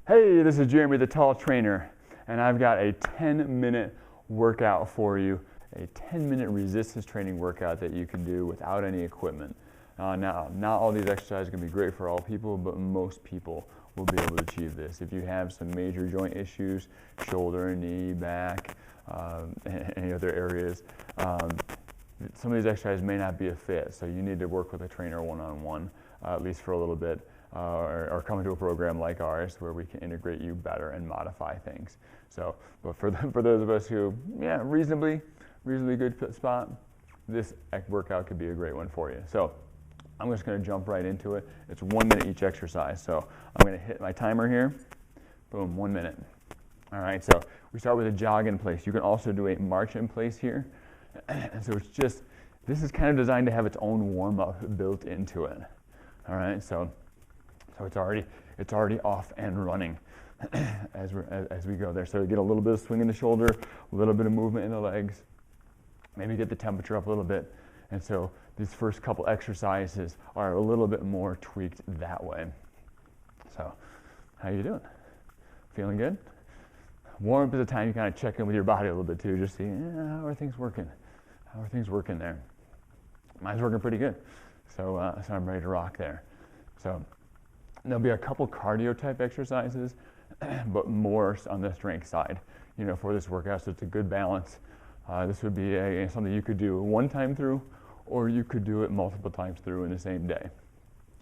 Hey, this is Jeremy, the Tall Trainer, and I've got a 10-minute workout for you, a 10-minute resistance training workout that you can do without any equipment. Now, not all these exercises are going to be great for all people, but most people will be able to achieve this. If you have some major joint issues, shoulder, knee, back, any other areas, some of these exercises may not be a fit, so you need to work with a trainer one-on-one, at least for a little bit. Or come into a program like ours where we can integrate you better and modify things. So, but for those of us who, reasonably good spot, this workout could be a great one for you. So I'm just going to jump right into it. It's 1 minute each exercise. So I'm going to hit my timer here. Boom, 1 minute. All right, so we start with a jog in place. You can also do a march in place here. And so this is kind of designed to have its own warm-up built into it. All right, so it's already off and running as we go there. So you get a little bit of swing in the shoulder, a little bit of movement in the legs, maybe get the temperature up a little bit. And so these first couple exercises are a little bit more tweaked that way. So how you doing? Feeling good? Warm up is the time you kind of check in with your body a little bit too, just see how are things working? How are things working there? Mine's working pretty good. So I'm ready to rock there. So there'll be a couple cardio type exercises, but more on the strength side, for this workout. So it's a good balance. This would be something you could do one time through, or you could do it multiple times through in the same day.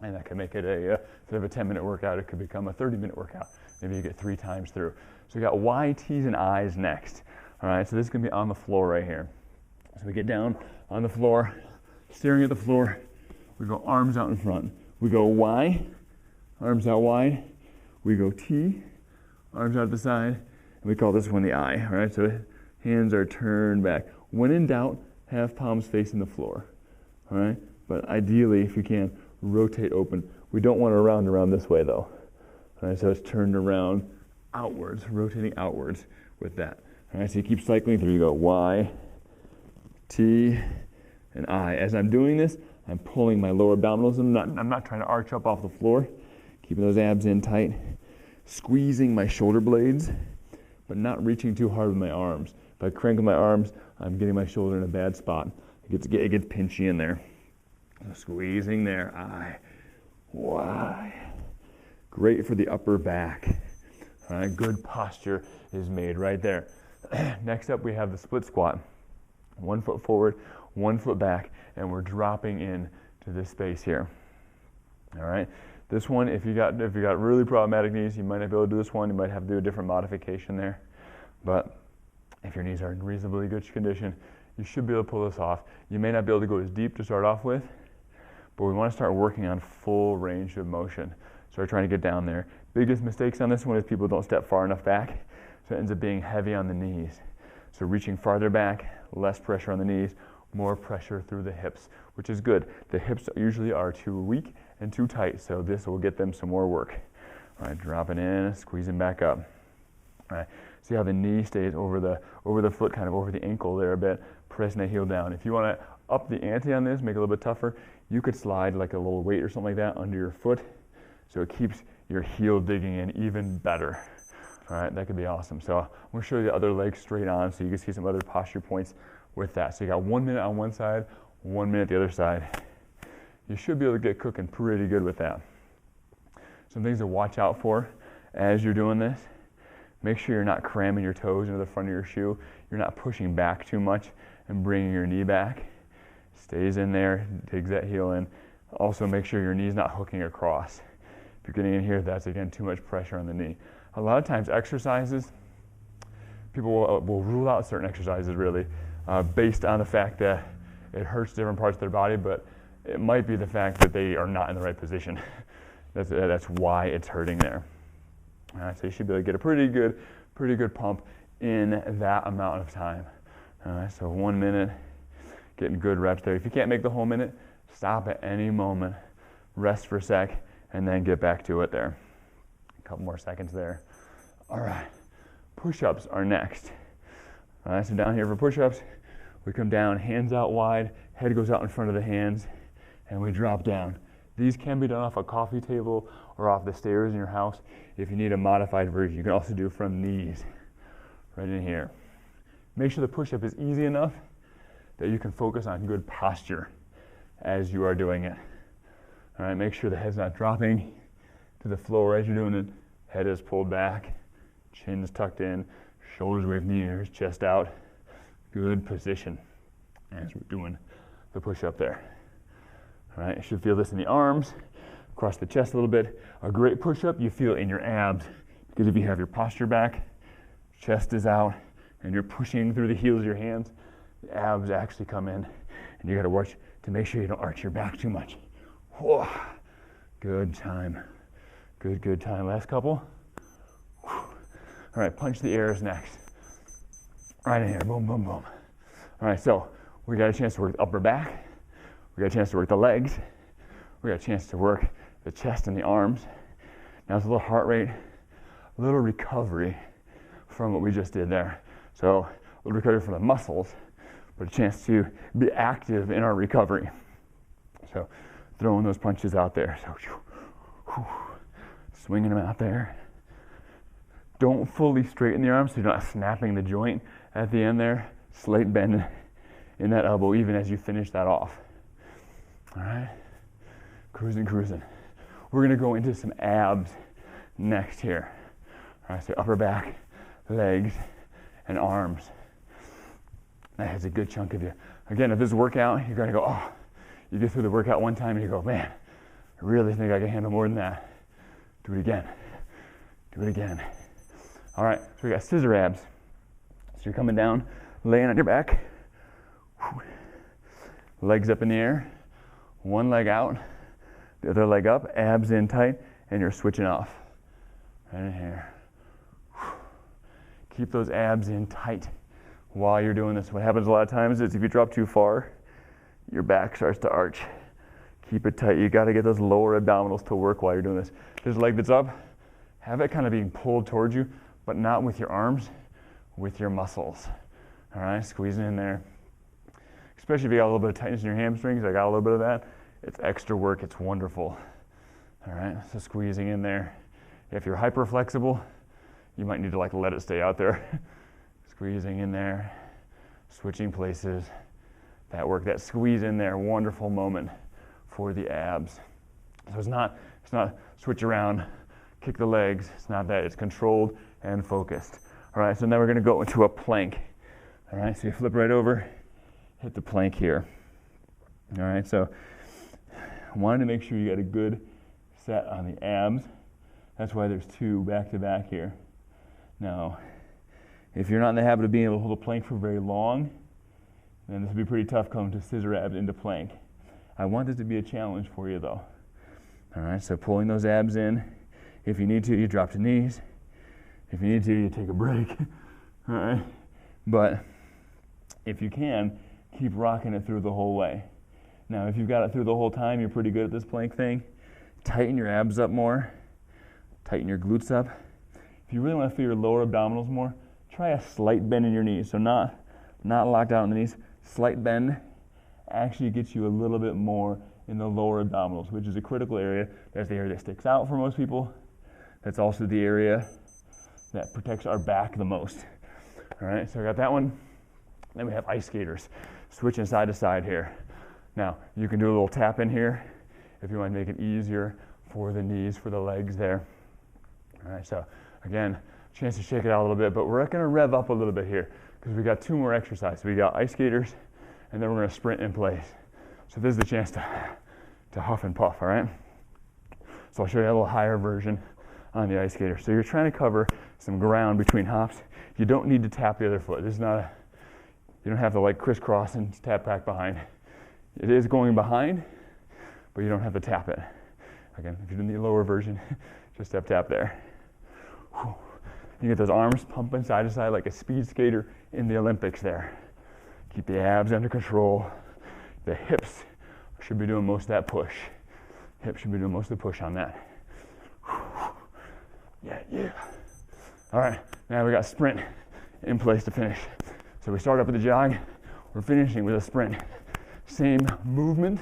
And that could make it instead of a 10-minute workout, it could become a 30-minute workout. Maybe you get 3 times through. So we got Y, T's, and I's next. All right, so this is gonna be on the floor right here. So we get down on the floor, staring at the floor. We go arms out in front. We go Y, arms out wide. We go T, arms out to the side, and we call this one the I. All right, so hands are turned back. When in doubt, have palms facing the floor. All right, but ideally, if you can, rotate open. We don't want to round around this way though. All right, so it's turned around outwards, rotating outwards with that. All right, so you keep cycling through. You go Y, T, and I. As I'm doing this, I'm pulling my lower abdominals. I'm not trying to arch up off the floor. Keeping those abs in tight, squeezing my shoulder blades, but not reaching too hard with my arms. If I crank with my arms, I'm getting my shoulder in a bad spot. It gets pinchy in there. So squeezing there, I, Y. Great for the upper back. All right, good posture is made right there. Next up, we have the split squat. 1 foot forward, 1 foot back, and we're dropping in to this space here. All right. This one, if you got really problematic knees, you might not be able to do this one. You might have to do a different modification there. But if your knees are in reasonably good condition, you should be able to pull this off. You may not be able to go as deep to start off with, but we want to start working on full range of motion. Start trying to get down there. Biggest mistakes on this one is people don't step far enough back, so it ends up being heavy on the knees. So reaching farther back, less pressure on the knees, more pressure through the hips, which is good. The hips usually are too weak and too tight, so this will get them some more work. All right, dropping in, squeezing back up. All right, see how the knee stays over the foot, kind of over the ankle there a bit, pressing the heel down. If you want to up the ante on this, make it a little bit tougher, you could slide like a little weight or something like that under your foot, so it keeps your heel digging in even better. All right, that could be awesome. So I'm going to show you the other leg straight on so you can see some other posture points with that. So you got 1 minute on one side, 1 minute the other side. You should be able to get cooking pretty good with that. Some things to watch out for as you're doing this. Make sure you're not cramming your toes into the front of your shoe. You're not pushing back too much and bringing your knee back. Stays in there, digs that heel in. Also make sure your knee's not hooking across. If you're getting in here, that's again too much pressure on the knee. A lot of times exercises, people will rule out certain exercises really based on the fact that it hurts different parts of their body, but it might be the fact that they are not in the right position. That's why it's hurting there. All right, so you should be able to get a pretty good pump in that amount of time. All right, so 1 minute, getting good reps there. If you can't make the whole minute, stop at any moment, rest for a sec, and then get back to it there. A couple more seconds there. All right, push-ups are next. All right, so down here for push-ups, we come down, hands out wide, head goes out in front of the hands, and we drop down. These can be done off a coffee table or off the stairs in your house. If you need a modified version, you can also do from these, right in here. Make sure the push-up is easy enough that you can focus on good posture as you are doing it. All right, make sure the head's not dropping to the floor as you're doing it. Head is pulled back, chin's tucked in, shoulders away from the ears, chest out. Good position as we're doing the push-up there. All right, you should feel this in the arms, across the chest a little bit. A great push-up you feel in your abs, because if you have your posture back, chest is out, and you're pushing through the heels of your hands, the abs actually come in, and you gotta watch to make sure you don't arch your back too much. Whoa. Good time. Good time. Last couple. All right, punch the airs next. Right in here, boom, boom, boom. All right, so we got a chance to work the upper back. We got a chance to work the legs. We got a chance to work the chest and the arms. Now it's a little heart rate, a little recovery from what we just did there. So a little recovery from the muscles, but a chance to be active in our recovery. So throwing those punches out there. So swinging them out there. Don't fully straighten the arms so you're not snapping the joint at the end there. Slight bend in that elbow even as you finish that off. All right, cruising. We're gonna go into some abs next here. All right, so upper back, legs, and arms. That has a good chunk of you. Again, if this workout, you're gonna go, oh, you get through the workout one time and you go, man, I really think I can handle more than that. Do it again. All right, so we got scissor abs. So you're coming down, laying on your back, legs up in the air, one leg out, the other leg up, abs in tight, and you're switching off. Right in here. Keep those abs in tight while you're doing this. What happens a lot of times is if you drop too far, your back starts to arch. Keep it tight. You got to get those lower abdominals to work while you're doing this. There's a leg that's up, have it kind of being pulled towards you, but not with your arms, with your muscles. All right, squeezing in there. Especially if you got a little bit of tightness in your hamstrings, I got a little bit of that. It's extra work, it's wonderful. All right, so squeezing in there. If you're hyper flexible, you might need to like let it stay out there. Squeezing in there, switching places. That work, that squeeze in there, wonderful moment for the abs. So it's not switch around, kick the legs, it's not that, it's controlled and focused. All right, so now we're gonna go into a plank. All right, so you flip right over, hit the plank here. All right, so I wanted to make sure you got a good set on the abs. That's why there's two back to back here. Now, if you're not in the habit of being able to hold a plank for very long, then this would be pretty tough coming to scissor abs into plank. I want this to be a challenge for you though. All right, so pulling those abs in. If you need to, you drop to knees. If you need to, you take a break. All right, but if you can, keep rocking it through the whole way. Now, if you've got it through the whole time, you're pretty good at this plank thing. Tighten your abs up more. Tighten your glutes up. If you really want to feel your lower abdominals more, try a slight bend in your knees. So not locked out in the knees. Slight bend actually gets you a little bit more in the lower abdominals, which is a critical area. That's the area that sticks out for most people. That's also the area that protects our back the most. All right, so I got that one. Then we have ice skaters, switching side to side here. Now, you can do a little tap in here if you want to make it easier for the knees, for the legs there. All right, so again, chance to shake it out a little bit, but we're going to rev up a little bit here because we got two more exercises. We got ice skaters, and then we're going to sprint in place. So this is the chance to huff and puff, all right? So I'll show you a little higher version on the ice skater. So you're trying to cover some ground between hops. You don't need to tap the other foot. This is not a, you don't have to like crisscross and tap back behind. It is going behind, but you don't have to tap it. Again, if you're in the lower version, just tap there. Whew. You get those arms pumping side to side like a speed skater in the Olympics there. Keep the abs under control. The hips should be doing most of that push. Hips should be doing most of the push on that. Yeah. All right, now we got sprint in place to finish. So we start up with a jog, we're finishing with a sprint. Same movement,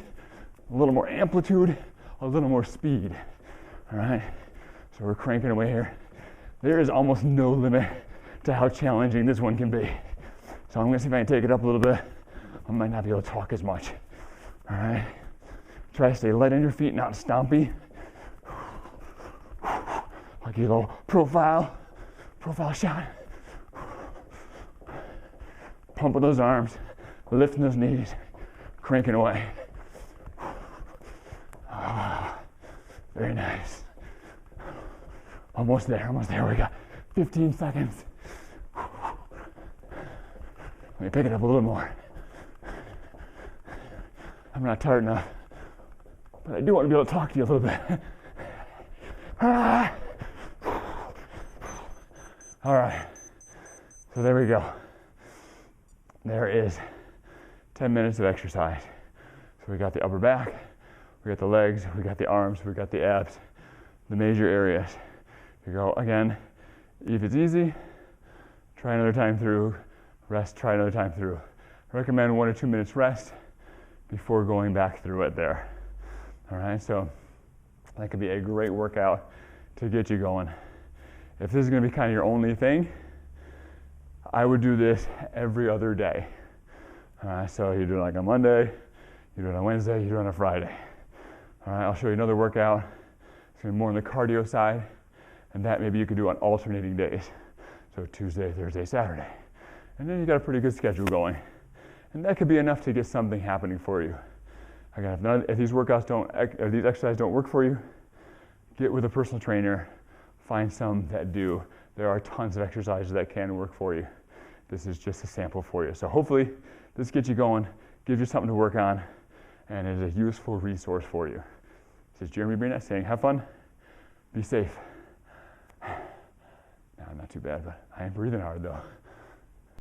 a little more amplitude, a little more speed. All right, so we're cranking away here. There is almost no limit to how challenging this one can be. So I'm gonna see if I can take it up a little bit. I might not be able to talk as much. All right, try to stay light on your feet, not stompy. I'll give you a little profile shot. Pumping those arms, lifting those knees, cranking away. Very nice. Almost there. We got 15 seconds. Let me pick it up a little more. I'm not tired enough, but I do want to be able to talk to you a little bit. All right, so there we go. There is 10 minutes of exercise. So we got the upper back, we got the legs, we got the arms, we got the abs, the major areas. You go again, if it's easy, try another time through, rest, try another time through. I recommend 1 or 2 minutes rest before going back through it there. All right, so that could be a great workout to get you going. If this is gonna be kind of your only thing, I would do this every other day. All right, so you do it like on Monday, you do it on Wednesday, you do it on a Friday. All right, I'll show you another workout. It's gonna be more on the cardio side, and that maybe you could do on alternating days. So Tuesday, Thursday, Saturday. And then you got a pretty good schedule going. And that could be enough to get something happening for you. Again, if these exercises don't work for you, get with a personal trainer, find some that do. There are tons of exercises that can work for you. This is just a sample for you. So hopefully this gets you going, gives you something to work on, and is a useful resource for you. This is Jeremy Burnett saying, have fun, be safe. No, not too bad, but I am breathing hard though.